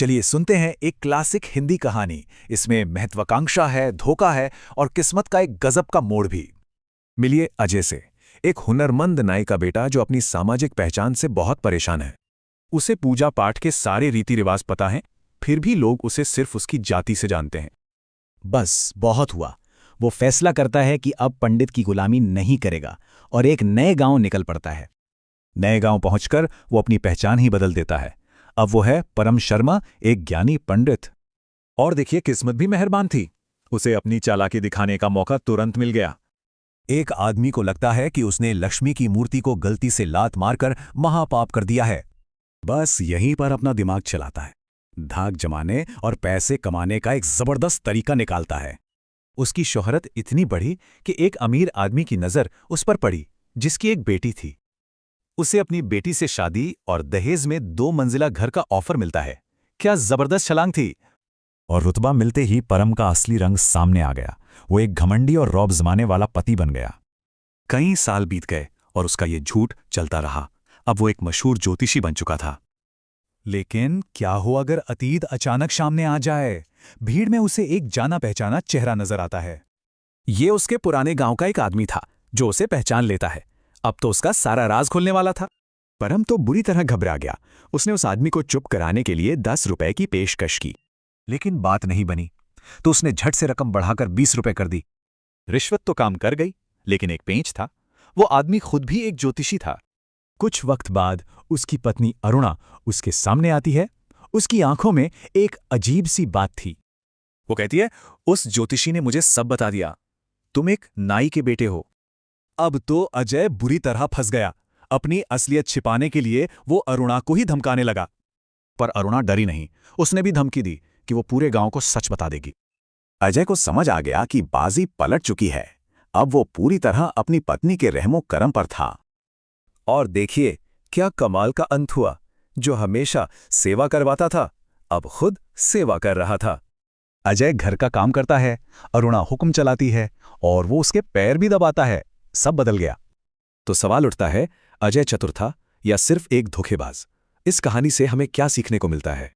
चलिए सुनते हैं एक क्लासिक हिंदी कहानी। इसमें महत्वाकांक्षा है, धोखा है और किस्मत का एक गजब का मोड़ भी। मिलिए अजय से, एक हुनरमंद नाई का बेटा जो अपनी सामाजिक पहचान से बहुत परेशान है। उसे पूजा पाठ के सारे रीति रिवाज पता हैं, फिर भी लोग उसे सिर्फ उसकी जाति से जानते हैं। बस बहुत हुआ। वो फैसला करता है कि अब पंडित की गुलामी नहीं करेगा और एक नए गांव निकल पड़ता है। नए गांव पहुंचकर वो अपनी पहचान ही बदल देता है। अब वो है परम शर्मा, एक ज्ञानी पंडित। और देखिए, किस्मत भी मेहरबान थी। उसे अपनी चालाकी दिखाने का मौका तुरंत मिल गया। एक आदमी को लगता है कि उसने लक्ष्मी की मूर्ति को गलती से लात मारकर महापाप कर दिया है। बस यहीं पर अपना दिमाग चलाता है, धाक जमाने और पैसे कमाने का एक जबरदस्त तरीका निकालता है। उसकी शोहरत इतनी बढ़ी कि एक अमीर आदमी की नज़र उस पर पड़ी, जिसकी एक बेटी थी। उसे अपनी बेटी से शादी और दहेज में 2 मंजिला घर का ऑफर मिलता है। क्या जबरदस्त छलांग थी! और रुतबा मिलते ही परम का असली रंग सामने आ गया। वो एक घमंडी और रौब जमाने वाला पति बन गया। कई साल बीत गए और उसका ये झूठ चलता रहा। अब वो एक मशहूर ज्योतिषी बन चुका था। लेकिन क्या हो अगर अतीत अचानक सामने आ जाए? भीड़ में उसे एक जाना पहचाना चेहरा नजर आता है। ये उसके पुराने गांव का एक आदमी था जो उसे पहचान लेता है। अब तो उसका सारा राज खुलने वाला था। परम तो बुरी तरह घबरा गया। उसने उस आदमी को चुप कराने के लिए 10 रुपए की पेशकश की, लेकिन बात नहीं बनी। तो उसने झट से रकम बढ़ाकर 20 रुपए कर दी। रिश्वत तो काम कर गई, लेकिन एक पेंच था। वो आदमी खुद भी एक ज्योतिषी था। कुछ वक्त बाद उसकी पत्नी अरुणा उसके सामने आती है। उसकी आंखों में एक अजीब सी बात थी। वो कहती है, उस ज्योतिषी ने मुझे सब बता दिया। तुम एक नाई के बेटे हो। अब तो अजय बुरी तरह फंस गया। अपनी असलियत छिपाने के लिए वो अरुणा को ही धमकाने लगा। पर अरुणा डरी नहीं। उसने भी धमकी दी कि वो पूरे गांव को सच बता देगी। अजय को समझ आ गया कि बाजी पलट चुकी है। अब वो पूरी तरह अपनी पत्नी के रहमो करम पर था। और देखिए क्या कमाल का अंत हुआ। जो हमेशा सेवा करवाता था, अब खुद सेवा कर रहा था। अजय घर का काम करता है, अरुणा हुक्म चलाती है और वो उसके पैर भी दबाता है। सब बदल गया। तो सवाल उठता है, अजय चतुर था या सिर्फ एक धोखेबाज? इस कहानी से हमें क्या सीखने को मिलता है?